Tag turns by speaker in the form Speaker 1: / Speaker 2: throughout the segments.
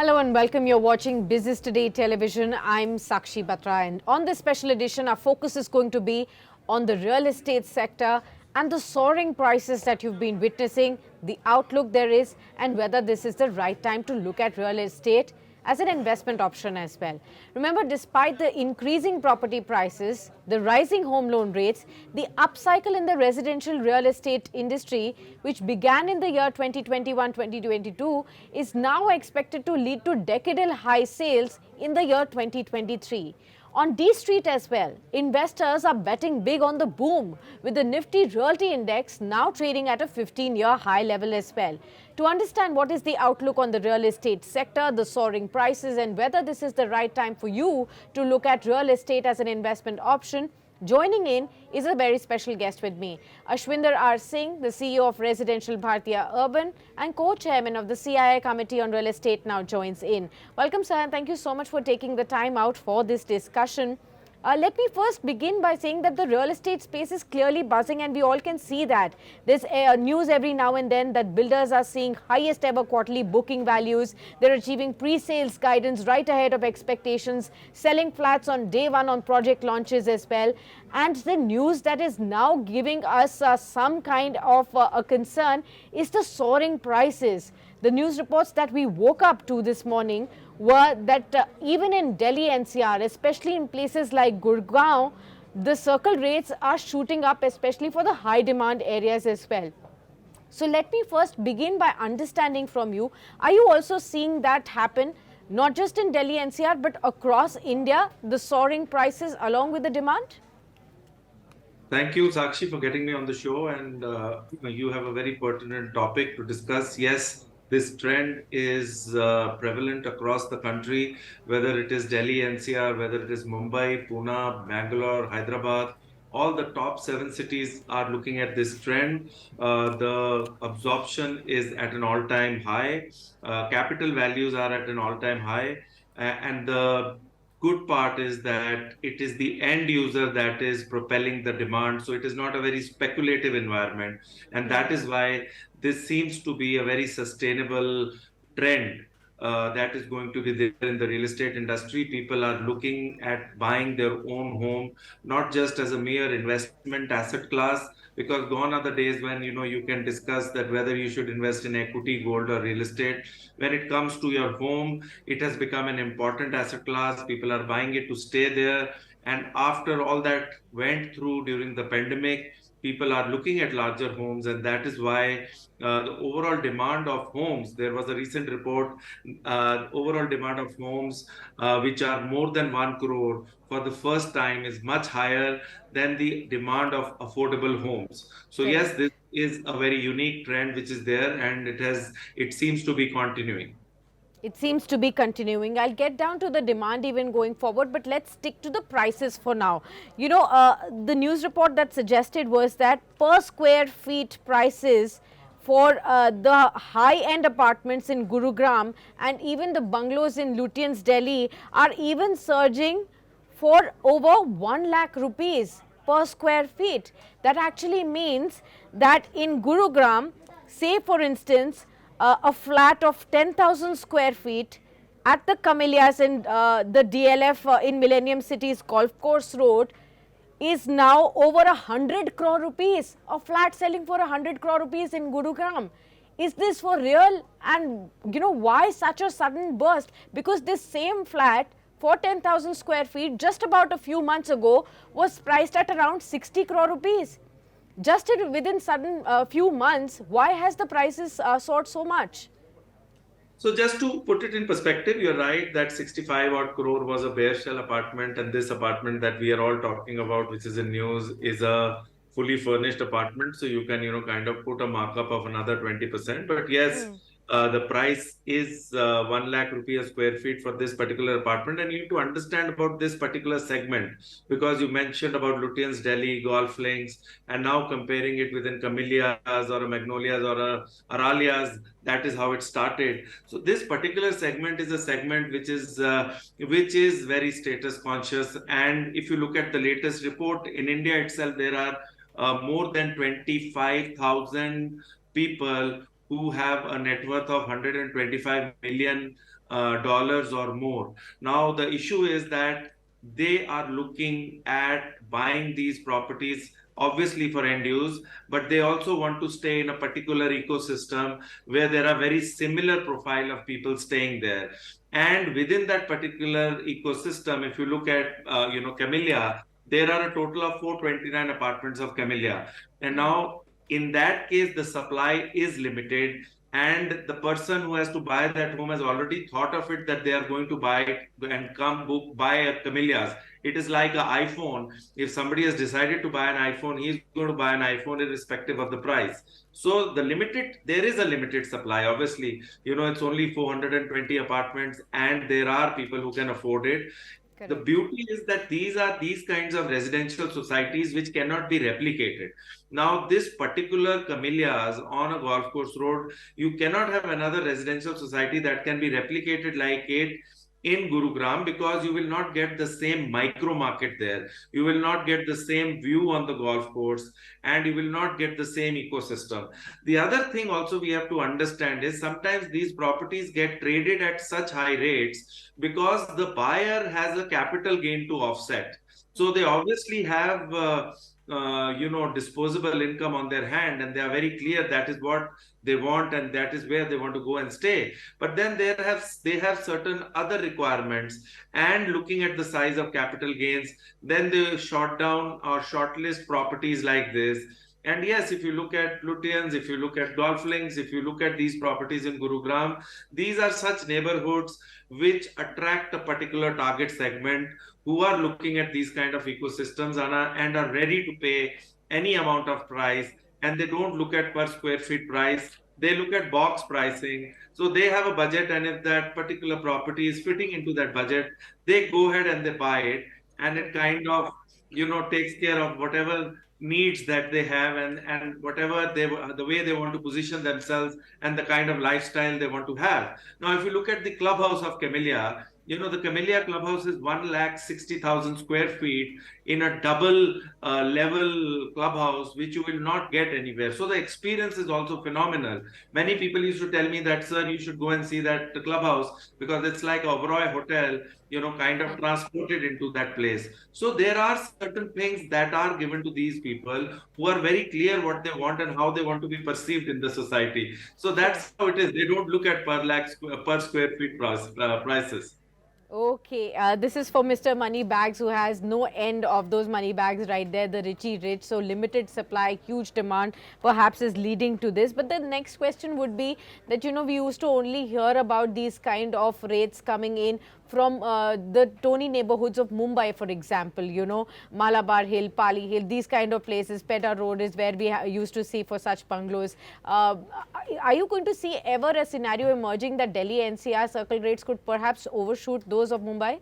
Speaker 1: Hello and welcome. You're watching Business Today Television. I'm Sakshi Batra, and on this special edition, our focus is going to be on the real estate sector and the soaring prices that you've been witnessing, the outlook there is, and whether this is the right time to look at real estate as an investment option as well. Remember, despite the increasing property prices, the rising home loan rates, the upcycle in the residential real estate industry, which began in the year 2021-2022, is now expected to lead to decadal high sales in the year 2023. On D Street as well, investors are betting big on the boom, with the Nifty Realty Index now trading at a 15-year high level as well. To understand what is the outlook on the real estate sector, the soaring prices, and whether this is the right time for you to look at real estate as an investment option, joining in is a very special guest with me. Ashwinder R Singh, the CEO of Residential Bhartiya Urban and co-chairman of the CII Committee on Real Estate, now joins in. Welcome, sir, and thank you so much for taking the time out for this discussion. Let me first begin by saying that the real estate space is clearly buzzing, and we all can see that. There's news every now and then that builders are seeing highest ever quarterly booking values. They're achieving pre-sales guidance right ahead of expectations, selling flats on day one on project launches as well. And the news that is now giving us some kind of a concern is the soaring prices. The news reports that we woke up to this morning were that even in Delhi NCR, especially in places like Gurgaon, the circle rates are shooting up, especially for the high demand areas as well. So let me first begin by understanding from you, are you also seeing that happen, not just in Delhi NCR, but across India, the soaring prices along with the demand?
Speaker 2: Thank you, Sakshi, for getting me on the show. And you have a very pertinent topic to discuss. Yes, this trend is prevalent across the country, whether it is Delhi NCR, whether it is Mumbai, Pune, Bangalore, Hyderabad. All the top 7 cities are looking at this trend. The absorption is at an all-time high. Capital values are at an all-time high. And the good part is that it is the end user that is propelling the demand. So it is not a very speculative environment. And that is why this seems to be a very sustainable trend that is going to be there in the real estate industry. People are looking at buying their own home, not just as a mere investment asset class, because gone are the days when you can discuss that whether you should invest in equity, gold, or real estate. When it comes to your home, it has become an important asset class. People are buying it to stay there. And after all that went through during the pandemic, people are looking at larger homes, and that is why the overall demand of homes, there was a recent report, overall demand of homes which are more than 1 crore for the first time is much higher than the demand of affordable homes. So yes, this is a very unique trend which is there, and it seems to be continuing.
Speaker 1: It seems to be continuing. I'll get down to the demand even going forward, but let's stick to the prices for now. The news report that suggested was that per square feet prices for the high-end apartments in Gurugram and even the bungalows in Lutyens, Delhi are even surging for over 1 lakh rupees per square feet. That actually means that in Gurugram, say for instance, a flat of 10,000 square feet at the Camellias in the DLF in Millennium City's Golf Course Road is now over 100 crore rupees. A flat selling for 100 crore rupees in Gurugram. Is this for real? And why such a sudden burst? Because this same flat for 10,000 square feet just about a few months ago was priced at around 60 crore rupees. Just within sudden few months, why has the prices soared so much?
Speaker 2: So just to put it in perspective, you're right that 65 odd crore was a bare shell apartment, and this apartment that we are all talking about, which is in news, is a fully furnished apartment. So you can, kind of put a markup of another 20%. But yes, the price is 1 lakh rupee a square feet for this particular apartment. And you need to understand about this particular segment, because you mentioned about Lutyens, Delhi, golf links, and now comparing it within Camellias or a Magnolias or a Aralias. That is how it started. So this particular segment is a segment which is very status conscious. And if you look at the latest report, in India itself, there are more than 25,000 people who have a net worth of $125 million dollars or more. Now, the issue is that they are looking at buying these properties obviously for end use, but they also want to stay in a particular ecosystem where there are very similar profile of people staying there. And within that particular ecosystem, if you look at Camellia, there are a total of 429 apartments of Camellia. And now in that case, the supply is limited, and the person who has to buy that home has already thought of it, that they are going to buy it and come buy a Camellias. It is like an iPhone. If somebody has decided to buy an iPhone, he's going to buy an iPhone irrespective of the price. So there is a limited supply. Obviously, it's only 420 apartments, and there are people who can afford it. The beauty is that these are these kinds of residential societies which cannot be replicated. Now, this particular Camellias on a golf course road, you cannot have another residential society that can be replicated like it in Gurugram, because you will not get the same micro market there. You will not get the same view on the golf course, and you will not get the same ecosystem. The other thing also we have to understand is sometimes these properties get traded at such high rates because the buyer has a capital gain to offset. So they obviously have disposable income on their hand, and they are very clear that is what they want and that is where they want to go and stay. But then they have certain other requirements, and looking at the size of capital gains, then they short down or shortlist properties like this. And yes, if you look at Lutyens, if you look at golf links, if you look at these properties in Gurugram, these are such neighborhoods which attract a particular target segment who are looking at these kind of ecosystems and are ready to pay any amount of price. And they don't look at per square feet price. They look at box pricing. So they have a budget, and if that particular property is fitting into that budget, they go ahead and they buy it. And it kind of, takes care of whatever needs that they have, and whatever the way they want to position themselves and the kind of lifestyle they want to have. Now, if you look at the clubhouse of Camellia, the Camellia clubhouse is 160,000 square feet in a double level clubhouse, which you will not get anywhere. So the experience is also phenomenal. Many people used to tell me that, sir, you should go and see that clubhouse because it's like a Oberoi hotel, kind of transported into that place. So there are certain things that are given to these people who are very clear what they want and how they want to be perceived in the society. So that's how it is. They don't look at per square feet prices.
Speaker 1: Okay, this is for Mr. Moneybags, who has no end of those money bags right there, the richy rich. So limited supply, huge demand perhaps is leading to this. But the next question would be that, we used to only hear about these kind of rates coming in from the Tony neighborhoods of Mumbai, for example, Malabar Hill, Pali Hill, these kind of places. Peta Road is where we used to see for such bungalows. Are you going to see ever a scenario emerging that Delhi NCR circle rates could perhaps overshoot those of Mumbai?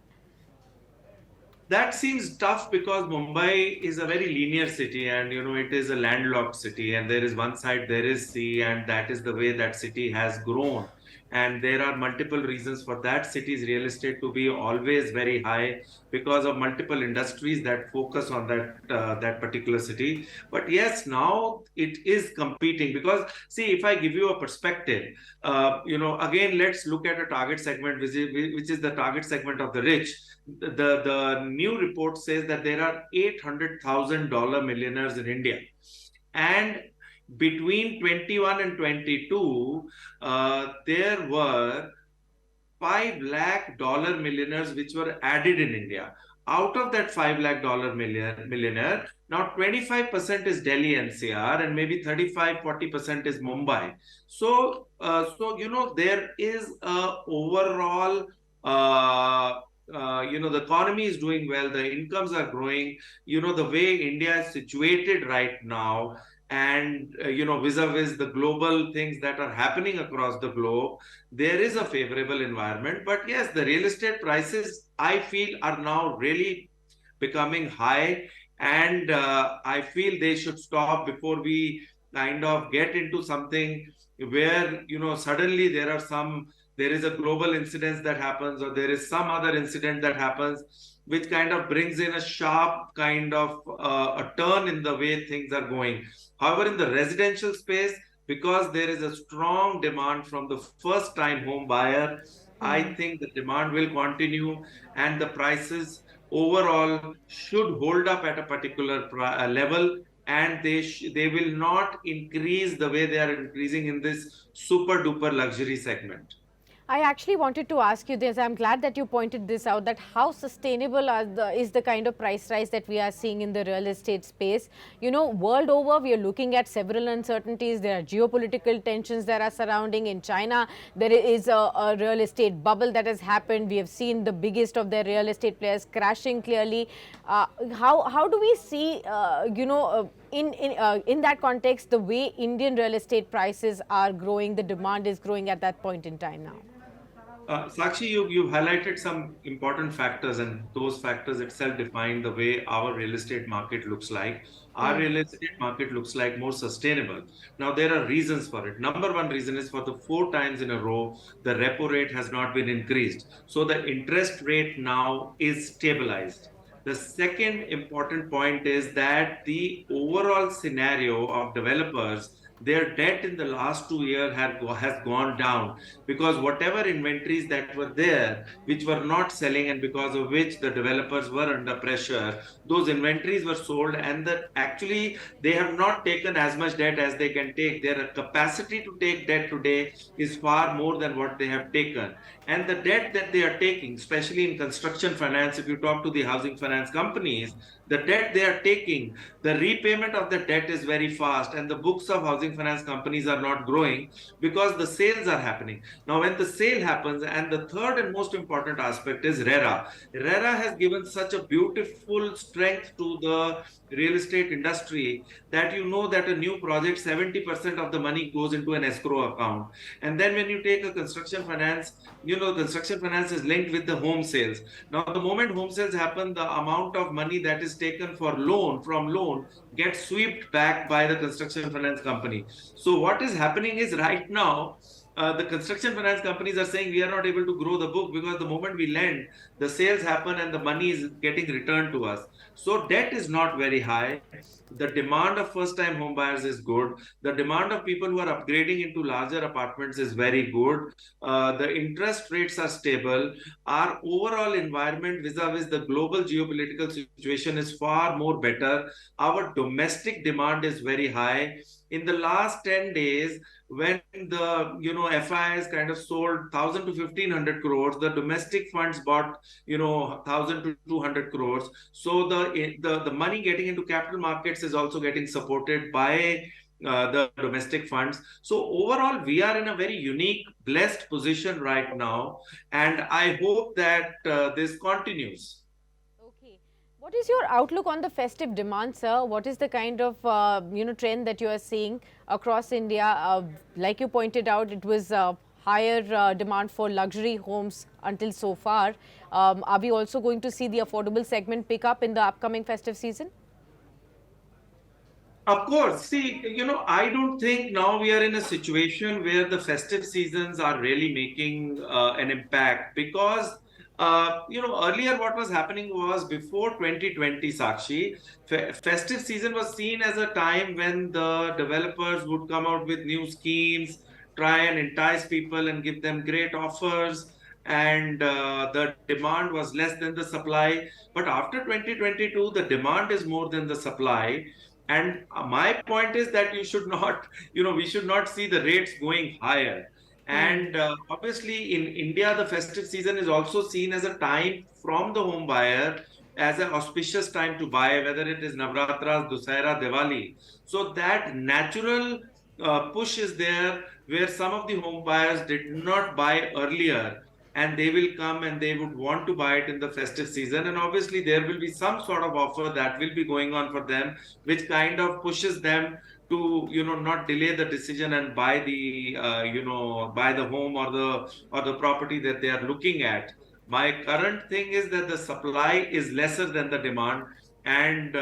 Speaker 2: That seems tough because Mumbai is a very linear city, and it is a landlocked city, and there is one side there is sea, and that is the way that city has grown. And there are multiple reasons for that city's real estate to be always very high because of multiple industries that focus on that particular city. But yes, now it is competing because, see, if I give you a perspective, again, let's look at a target segment, which is the target segment of the rich. The new report says that there are $800,000 millionaires in India, and between 21 and 22, there were 5 lakh dollar millionaires which were added in India. Out of that 5 lakh dollar millionaire, now 25% is Delhi NCR, and maybe 35-40% is Mumbai. So there is a overall the economy is doing well, the incomes are growing, the way India is situated right now, and vis-a-vis the global things that are happening across the globe, there is a favorable environment. But yes, the real estate prices, I feel, are now really becoming high, and I feel they should stop before we kind of get into something where suddenly there is a global incident that happens, or there is some other incident that happens which kind of brings in a sharp kind of a turn in the way things are going. However, in the residential space, because there is a strong demand from the first time home buyer. I think the demand will continue, and the prices overall should hold up at a particular level, and they will not increase the way they are increasing in this super duper luxury segment.
Speaker 1: I actually wanted to ask you this. I'm glad that you pointed this out, that how sustainable is the kind of price rise that we are seeing in the real estate space. You know, world over, we are looking at several uncertainties. There are geopolitical tensions that are surrounding. In China, there is a real estate bubble that has happened. We have seen the biggest of their real estate players crashing clearly. How do we see, in that context, the way Indian real estate prices are growing, the demand is growing at that point in time now?
Speaker 2: Sakshi, you highlighted some important factors, and those factors itself define the way our real estate market looks like. Our real estate market looks like more sustainable. Now, there are reasons for it. Number one reason is, for the 4 times in a row, the repo rate has not been increased. So the interest rate now is stabilized. The second important point is that the overall scenario of developers, their debt in the last 2 years has gone down, because whatever inventories that were there, which were not selling, and because of which the developers were under pressure, those inventories were sold, and that actually they have not taken as much debt as they can take. Their capacity to take debt today is far more than what they have taken. And the debt that they are taking, especially in construction finance, if you talk to the housing finance companies, the debt they are taking, the repayment of the debt is very fast, and the books of housing finance companies are not growing because the sales are happening. Now, when the sale happens, and the third and most important aspect is RERA. RERA has given such a beautiful strength to the real estate industry that you know that a new project, 70% of the money goes into an escrow account. And then when you take a construction finance, construction finance is linked with the home sales. Now, the moment home sales happen, the amount of money that is taken from loan gets swept back by the construction finance company. So what is happening is, right now, the construction finance companies are saying we are not able to grow the book, because the moment we lend, the sales happen and the money is getting returned to us. So debt is not very high. The demand of first-time home buyers is good. The demand of people who are upgrading into larger apartments is very good. The interest rates are stable. Our overall environment vis-a-vis the global geopolitical situation is far more better. Our domestic demand is very high. In the last 10 days, when the FIs kind of sold 1,000 to 1,500 crores, the domestic funds bought 1,000 to 200 crores. So the money getting into capital markets is also getting supported by the domestic funds. So overall, we are in a very unique, blessed position right now, and I hope that this continues.
Speaker 1: Okay. What is your outlook on the festive demand, sir? What is the kind of trend that you are seeing across India? Like you pointed out, it was higher demand for luxury homes until so far. Are we also going to see the affordable segment pick up in the upcoming festive season?
Speaker 2: Of course. See, I don't think now we are in a situation where the festive seasons are really making an impact, because, earlier what was happening was, before 2020, Sakshi, festive season was seen as a time when the developers would come out with new schemes, try and entice people and give them great offers, and the demand was less than the supply. But after 2022, the demand is more than the supply. And my point is that you should not, we should not see the rates going higher. And obviously, in India, the festive season is also seen as a time from the home buyer, as an auspicious time to buy, whether it is Navratras, Dussehra, Diwali. So that natural push is there, where some of the home buyers did not buy earlier, and they will come and they would want to buy it in the festive season. And obviously, there will be some sort of offer that will be going on for them, which kind of pushes them to not delay the decision and buy the buy the home or the property that they are looking at. My current thing is that the supply is lesser than the demand, and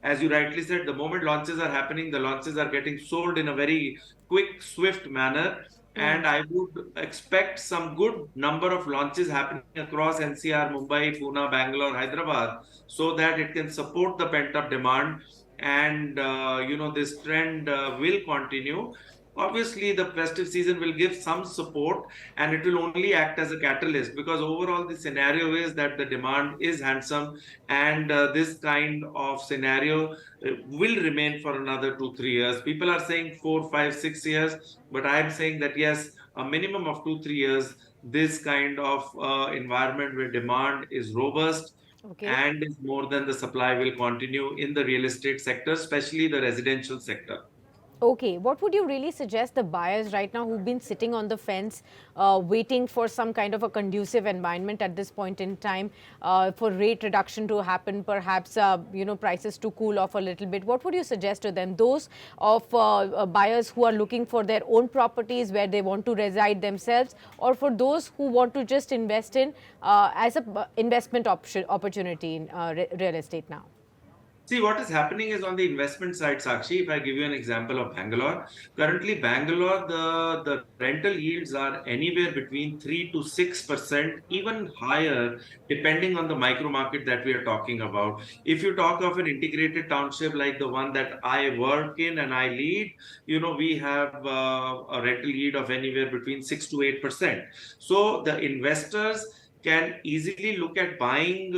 Speaker 2: as you rightly said, the moment launches are happening, the launches are getting sold in a very quick, swift manner. And I would expect some good number of launches happening across NCR, Mumbai, Pune, Bangalore, Hyderabad, so that it can support the pent-up demand. And this trend will continue. Obviously, the festive season will give some support and it will only act as a catalyst, because overall the scenario is that the demand is handsome, and this kind of scenario will remain for another 2 3 years. People are saying 4 5 6 years, but I'm saying that yes, a minimum of 2 3 years, this kind of environment where demand is robust
Speaker 1: Okay.
Speaker 2: and is more than the supply will continue in the real estate sector, especially the residential sector.
Speaker 1: Okay, what would you really suggest the buyers right now who've been sitting on the fence, waiting for some kind of a conducive environment at this point in time, for rate reduction to happen, perhaps prices to cool off a little bit? What would you suggest to them? Those of buyers who are looking for their own properties where they want to reside themselves, or for those who want to just invest in as a investment opportunity in real estate now?
Speaker 2: See, what is happening is on the investment side, Sakshi, if I give you an example of Bangalore, currently Bangalore, the rental yields are anywhere between 3 to 6%, even higher, depending on the micro market that we are talking about. If you talk of an integrated township like the one that I work in and I lead, we have a rental yield of anywhere between 6 to 8%. So the investors can easily look at buying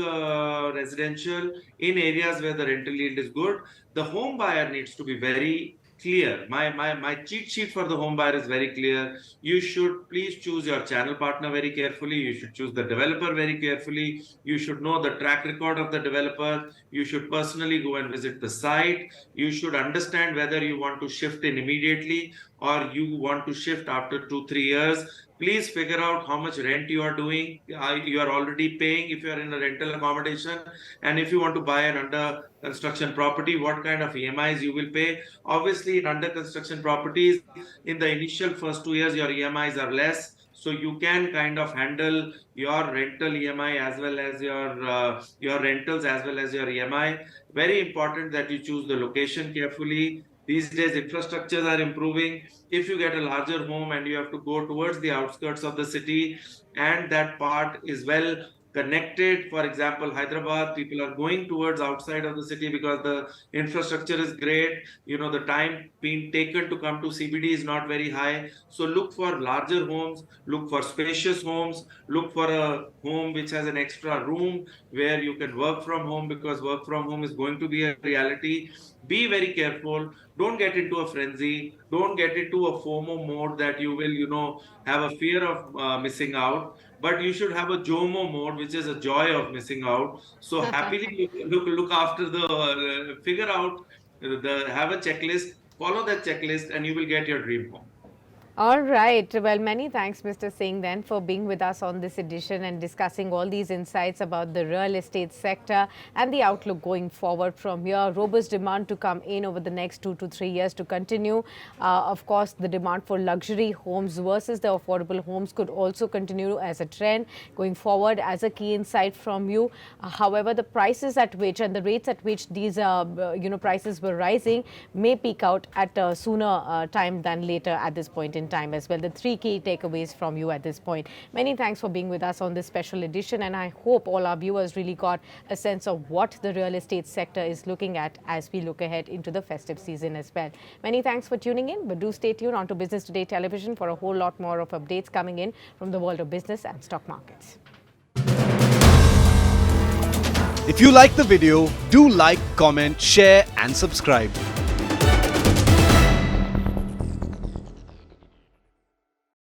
Speaker 2: residential in areas where the rental yield is good. The home buyer needs to be very clear. My cheat sheet for the home buyer is very clear. You should please choose your channel partner very carefully. You should choose the developer very carefully. You should know the track record of the developer. You should personally go and visit the site. You should understand whether you want to shift in immediately or you want to shift after 2 3 years. Please figure out how much rent you are doing. You are already paying if you are in a rental accommodation, and if you want to buy an under construction property, what kind of EMIs you will pay. Obviously, in under construction properties, in the initial first 2 years, your EMIs are less, so you can kind of handle your rental EMI as well as your rentals as well as your EMI. Very important that you choose the location carefully. These days, infrastructures are improving. If you get a larger home and you have to go towards the outskirts of the city, and that part is well connected, for example, Hyderabad, people are going towards outside of the city because the infrastructure is great. The time being taken to come to CBD is not very high. So look for larger homes, look for spacious homes, look for a home which has an extra room where you can work from home, because work from home is going to be a reality. Be very careful. Don't get into a frenzy. Don't get into a FOMO mode that you will, have a fear of missing out. But you should have a JOMO mode, which is a joy of missing out. So happily look after figure out have a checklist, follow that checklist, and you will get your dream home.
Speaker 1: All right. Well, many thanks, Mr. Singh, then, for being with us on this edition and discussing all these insights about the real estate sector and the outlook going forward from here. Robust demand to come in over the next 2 to 3 years to continue. Of course, the demand for luxury homes versus the affordable homes could also continue as a trend going forward, as a key insight from you. However, the prices at which and the rates at which these prices were rising may peak out at a sooner time than later at this point in time as well. The three key takeaways from you at this point. Many thanks for being with us on this special edition, and I hope all our viewers really got a sense of what the real estate sector is looking at as we look ahead into the festive season as well. Many thanks for tuning in, but do stay tuned on to Business Today Television for a whole lot more of updates coming in from the world of business and stock markets.
Speaker 3: If you like the video, do like, comment, share and subscribe.